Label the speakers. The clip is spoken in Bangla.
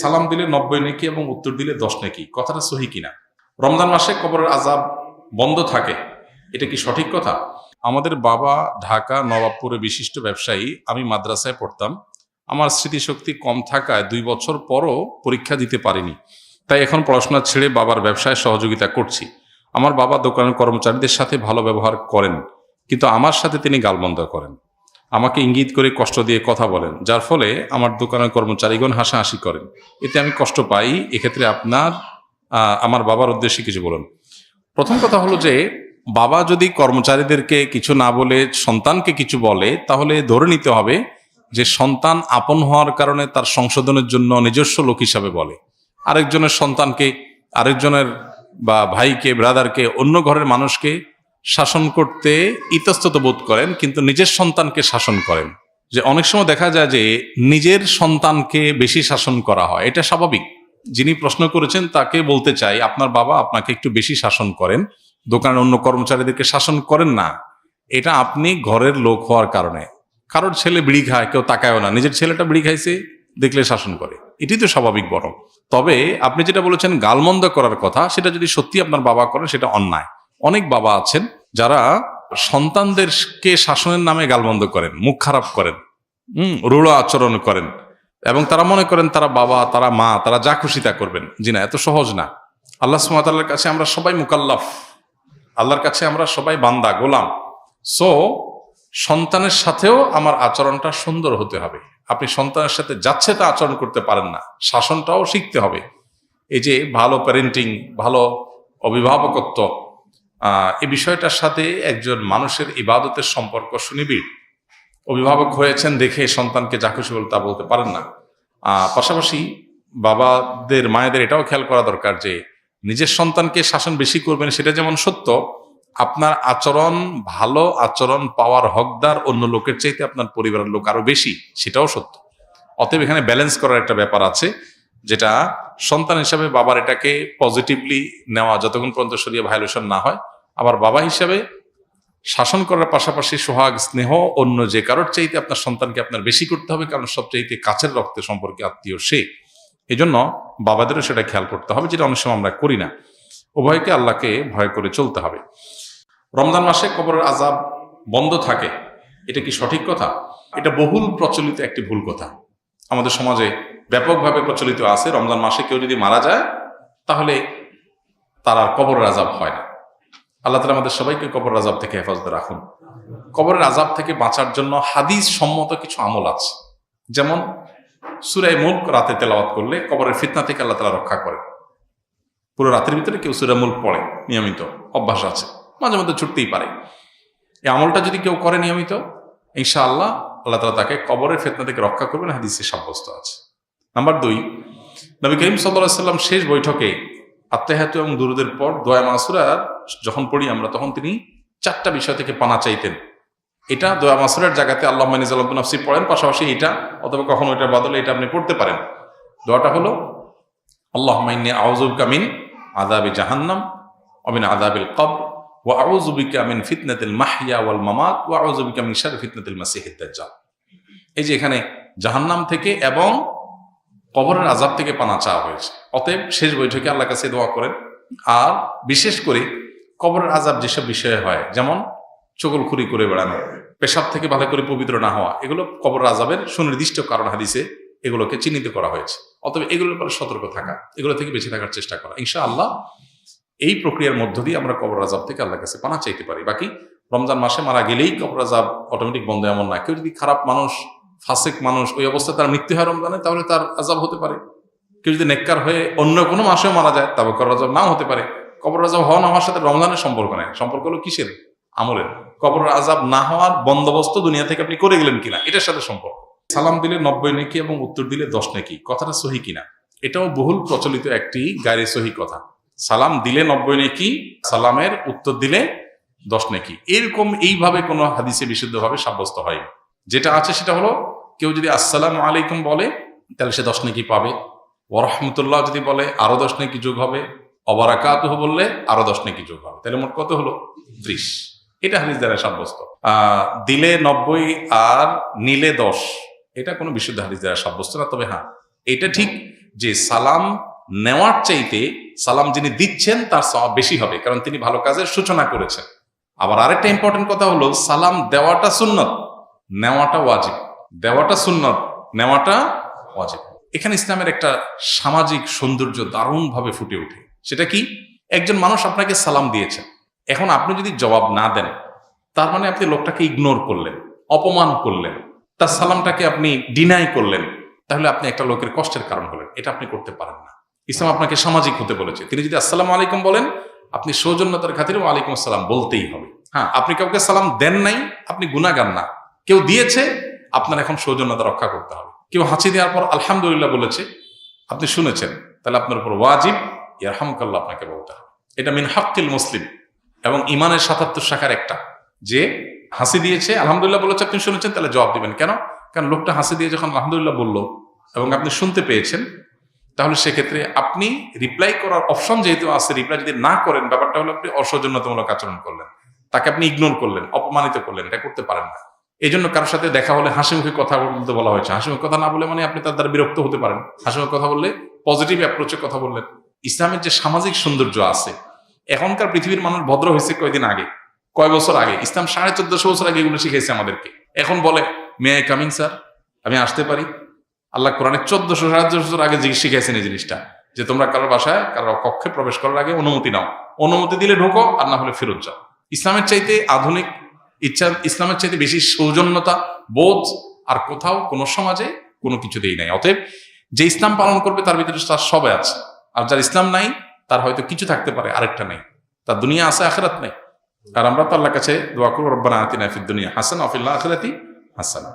Speaker 1: সালাম দিলে 90 নেকি এবং উত্তর দিলে 10 নেকি, কথাটা সহি কিনা? রমজান মাসে কবরের আযাব বন্ধ থাকে, এটা কি সঠিক কথা? আমাদের বাবা ঢাকা নবাবপুরে বিশিষ্ট ব্যবসায়ী, আমি মাদ্রাসায় পড়তাম। আমার স্মৃতিশক্তি কম থাকায় 2 বছর পরও পরীক্ষা দিতে পারিনি, তাই এখন পড়াশোনা ছেড়ে বাবার ব্যবসায় সহযোগিতা করছি। আমার বাবা দোকানের কর্মচারীদের সাথে ভালো ব্যবহার করেন, কিন্তু আমার সাথে তিনি গালমন্দ করেন। আমাকে ইঙ্গিত করে কষ্ট দিয়ে কথা বলেন, যার ফলে আমার দোকানের কর্মচারীগণ হাসাহাসি করেন। এতে আমি কষ্ট পাই। এক্ষেত্রে আমার বাবার উদ্দেশ্যে কিছু বলুন। প্রথম কথা হলো যে, বাবা যদি কর্মচারীদেরকে কিছু না বলে সন্তানকে কিছু বলে, তাহলে ধরে নিতে হবে যে সন্তান আপন হওয়ার কারণে তার সংশোধনের জন্য নিজস্ব লোক হিসাবে বলে। আরেকজনের সন্তানকে, আরেকজনের বা ভাইকে, ব্রাদারকে, অন্য ঘরের মানুষকে শাসন করতে ইতস্তত বোধ করেন, কিন্তু নিজের সন্তানকে শাসন করেন। যে অনেক সময় দেখা যায় যে নিজের সন্তানকে বেশি শাসন করা হয়, এটা স্বাভাবিক। যিনি প্রশ্ন করেছেন তাকে বলতে চাই, আপনার বাবা আপনাকে একটু বেশি শাসন করেন, দোকানের অন্য কর্মচারীদেরকে শাসন করেন না। এটা আপনি ঘরের লোক হওয়ার কারণে। কারোর ছেলে বিড়ি খায়, কেউ তাকায়ও না, নিজের ছেলেটা বিড়ি খাইছে দেখলে শাসন করে, এটি তো স্বাভাবিক। বরং তবে আপনি যেটা বলেছেন গালমন্দ করার কথা, সেটা যদি সত্যি আপনার বাবা করেন সেটা অন্যায়। অনেক বাবা আছেন যারা সন্তানদেরকে শাসনের নামে গালমন্দ করেন, মুখ খারাপ করেন, রূঢ় আচরণ করেন, এবং তারা মনে করেন তারা বাবা, তারা মা, তারা যা খুশি তা করবেন। জি না, এত সহজ না। আল্লাহ সুবহানাহু ওয়া তাআলার কাছে আমরা সবাই মুকাল্লাফ, আল্লাহর কাছে আমরা সবাই বান্দা, গোলাম। সো সন্তানের সাথেও আমার আচরণটা সুন্দর হতে হবে। আপনি সন্তানের সাথে যাচ্ছে তা আচরণ করতে পারেন না, শাসনটাও শিখতে হবে। এই যে ভালো প্যারেন্টিং, ভালো অভিভাবকত্ব, এই বিষয়টার সাথে একজন মানুষের ইবাদতের সম্পর্ক সুনিবিড়। অভিভাবক হয়েছেন দেখে সন্তানকে যা খুশি বলে তা বলতে পারেন না। পাশাপাশি বাবাদের, মায়েদের এটাও খেয়াল করা দরকার যে নিজের সন্তানকে শাসন বেশি করবেন সেটা যেমন সত্য, আপনার আচরণ, ভালো আচরণ পাওয়ার হকদার অন্য লোকের চাইতে আপনার পরিবারের লোক আরো বেশি, সেটাও সত্য। অতএব এখানে ব্যালেন্স করার একটা ব্যাপার আছে, যেটা সন্তান হিসাবে বাবার এটাকে পজিটিভলি নেওয়া যতক্ষণ পর্যন্ত শরীরে ভায়োলেশন না হয়। আবার বাবা হিসাবে শাসন করার পাশাপাশি সোহাগ, স্নেহ অন্য যে কারোর চাইতে আপনার সন্তানকে আপনার বেশি করতে হবে, কারণ সবচাইতে কাছের রক্তের সম্পর্কে আত্মীয় সে। এই জন্য বাবাদেরও সেটা খেয়াল করতে হবে, যেটা অনেক সময় আমরা করি না। উভয়কে আল্লাহকে ভয় করে চলতে হবে। রমজান মাসে কবরের আযাব বন্ধ থাকে, এটা কি সঠিক কথা? এটা বহুল প্রচলিত একটি ভুল কথা। আমাদের সমাজে ব্যাপকভাবে প্রচলিত আছে, রমজান মাসে কেউ যদি মারা যায় তাহলে তার আর কবরের আযাব হয় না। আল্লাহ তাআলা আমাদের সবাইকে কবরের আযাব থেকে হেফাজতে রাখুন। কবরের আযাব থেকে বাঁচার জন্য হাদিস সম্মত কিছু আমল আছে। যেমন সূরা মুলক রাতে তেলাওয়াত করলে কবরের ফিতনা থেকে আল্লাহ তাআলা রক্ষা করে। পুরো রাতের ভিতরে কেউ সূরা মুলক পড়ে, নিয়মিত অভ্যাস আছে, মাঝে মধ্যে ছুটতেই পারে। এই আমলটা যদি কেউ করে নিয়মিত, ইনশাআল্লাহ আল্লাহ তাআলা তাকে কবরের ফিতনা থেকে রক্ষা করবেন, হাদিসে সাব্যস্ত আছে। নাম্বার 2, নবী করিম সাল্লাল্লাহু আলাইহি ওয়াসাল্লাম শেষ বৈঠকে আত্তাহিয়াতু এবং দুরুদের পর দোয়া মাসুরার যখন পড়ি আমরা, তখন তিনি 4টা বিষয় থেকে পানা চাইতেন। এটা দোয়া মাসুরার জায়গাতে আল্লাহুম্মা ইন্নী যালামতু নাফসি পড়েন, পাশাপাশি এটা অথবা কখনো এটার বদলে এটা আপনি পড়তে পারেন। দোয়াটা হলো আল্লাহুম্মা ইন্নী আউযু বিকা মিন আযাবি জাহান্নাম ওয়া মিন আযাবিল কবর ওয়া আউযু বিকা মিন ফিতনাতিল মাহইয়া ওয়াল মামাত ওয়া আউযু বিকা মিন শাররি ফিতনাতিল মাসিহিদ দাজ্জাল। এই যে এখানে জাহান্নাম থেকে এবং কবরের আযাব থেকে পানা চাওয়া হয়েছে। অতএব শেষ বৈঠকে আল্লাহর কাছে দোয়া করেন। আর বিশেষ করে কবরের আযাব যেসব বিষয়ে হয়, যেমন চগলখুরি করে বেড়ানো, পেশাব থেকে ভালো করে পবিত্র না হওয়া, এগুলো কবরের আযাবের সুনির্দিষ্ট কারণ হাদিসে এগুলোকে চিহ্নিত করা হয়েছে। অতএব এগুলোর উপর সতর্ক থাকা, এগুলো থেকে বেঁচে থাকার চেষ্টা করা। ইনশাআল্লাহ এই প্রক্রিয়ার মধ্য দিয়ে আমরা কবরের আযাব থেকে আল্লাহর কাছে পানা চাইতে পারি। বাকি রমজান মাসে মারা গেলেই কবরের আযাব অটোমেটিক বন্ধ এমন না। কেউ যদি খারাপ মানুষ, ফাসিক মানুষ, ওই অবস্থায় তার মৃত্যু হয় রমজানে, তাহলে তার আযাব হতে পারে। কেউ যদি নেককার হয়ে অন্য কোনো মাসেও মারা যায়, তবে কবরের আযাব নাও হতে পারে। কবরের আযাব হওয়া না হওয়ার সাথে রমজানের সম্পর্ক নেই, সম্পর্ক হলো কিসের? আমলের। কবরের আযাব না হওয়ার বন্দোবস্ত দুনিয়া থেকে আপনি করে গেলেন কিনা, এটার সাথে সম্পর্ক। সালাম দিলে 90 নেকি এবং উত্তর দিলে 10 নেকি, কথাটা সহি কিনা? এটাও বহুল প্রচলিত একটি গায়রে সহি কথা। সালাম দিলে 90 নেকি, সালামের উত্তর দিলে 10 নেকি, এরকম এইভাবে কোনো হাদিসে বিশুদ্ধভাবে সাব্যস্ত হয়নি। যেটা আছে সেটা হলো, কেউ যদি আসসালামু আলাইকুম বলে তাহলে সে 10 নেকি পাবে। ওয়া রাহমাতুল্লাহ যদি বলে আরো 10 নেকি যোগ হবে। ওয়া বারাকাতুহু বললে আরো 10 নেকি যোগ হবে। তাহলে মোট কত হলো? 30। এটা হাদিস দ্বারা সাব্যস্ত। দিলে 90 আর নিলে 10, এটা কোনো বিশুদ্ধ হাদিস দ্বারা সাব্যস্ত না। তবে হ্যাঁ, এটা ঠিক যে সালাম নেওয়ার চাইতে সালাম যিনি দিচ্ছেন তার সওয়াব বেশি হবে, কারণ তিনি ভালো কাজের সূচনা করেছেন। আবার আরেকটা ইম্পর্টেন্ট কথা হলো, সালাম দেওয়াটা সুন্নত, নেওয়াটা ওয়াজিব। দেওয়াটা সুন্নত, নেওয়াটা ওয়াজিব। এখানে ইসলামের একটা সামাজিক সৌন্দর্য দারুণভাবে ফুটে ওঠে। সেটা কি? একজন মানুষ আপনাকে সালাম দিয়েছেন, এখন আপনি যদি জবাব না দেন, তার মানে আপনি লোকটাকে ইগনোর করলেন, অপমান করলেন, তার সালামটাকে আপনি ডিনাই করলেন, তাহলে আপনি একটা লোকের কষ্টের কারণ হলেন। এটা আপনি করতে পারেন না। ইসলাম আপনাকে সামাজিক হতে বলেছে। তিনি যদি আসসালামু আলাইকুম বলেন, আপনি সৌজন্যতার খাতিরে ওয়ালাইকুম আসসালাম বলতেই হবে। হ্যাঁ, আপনি কাউকে সালাম দেন নাই, আপনি গুনাহগার না। কেউ দিয়েছে, আপনার এখন সৌজন্যতা রক্ষা করতে হবে। কেউ হাঁচি দেওয়ার পর আলহামদুলিল্লাহ বলেছে, আপনি শুনেছেন, তাহলে আপনার উপর ওয়াজিব ইয়ারহামুকাল্লাহ আপনাকে বলতে হবে। এটা মিন হাক্কিল মুসলিম এবং ইমানের ৭৭ শাখার একটা, যে হাসি দিয়েছে, আলহামদুলিল্লাহ বলেছে, আপনি শুনেছেন, তাহলে জবাব দিবেন। কেন? কারণ লোকটা হাসি দিয়ে যখন আলহামদুলিল্লাহ বলল এবং আপনি শুনতে পেয়েছেন, তাহলে সেক্ষেত্রে আপনি রিপ্লাই করার অপশন যেহেতু আছে, রিপ্লাই যদি না করেন, ব্যাপারটা হলো আপনি অসৌজন্যতামূলক আচরণ করলেন, তাকে আপনি ইগনোর করলেন, অপমানিত করলেন। এটা করতে পারেন না। এই জন্য কারোর সাথে দেখা হলে হাসি মুখে কথা বলতে বলা হয়েছে। হাসি মুখে কথা না বলে মানে আপনি তার দ্বারা বিরক্ত হতে পারেন। হাসি মুখে কথা বললে পজিটিভ অ্যাপ্রোচে কথা বললেন। ইসলামের যে সামাজিক সৌন্দর্য আছে, এখনকার পৃথিবীর মানুষ ভদ্র হয়েছে কয়দিন আগে, কয় বছর আগে। ইসলাম 1450 বছর আগে এগুলো শিখেছে আমাদেরকে। এখন বলে মে আই কামিং স্যার, আমি আসতে পারি? আল্লাহ কোরআনে 1400-1450 বছর আগে শিখাইছেন এই জিনিসটা, যে তোমরা কারোর বাসায় কারোর কক্ষে প্রবেশ করার আগে অনুমতি নাও, অনুমতি দিলে ঢোকো, আর না হলে ফেরত যাও। ইসলামের চাইতে আধুনিক ইসলামের চাইতে বেশি সৌজন্যতা বোধ আর কোথাও কোনো সমাজে কোনো কিছুতেই নাই। অতএব যে ইসলাম পালন করবে তার ভিতরে তার সবাই আছে, আর যার ইসলাম নাই তার হয়তো কিছু থাকতে পারে, আরেকটা নেই, তার দুনিয়া আছে আখিরাত নেই। আর আমরা তো আল্লাহর কাছে দোয়া করব, রব্বানা আতিনা ফিদ দুনিয়া হাসানা ওয়া ফিল আখিরাতি হাসানা।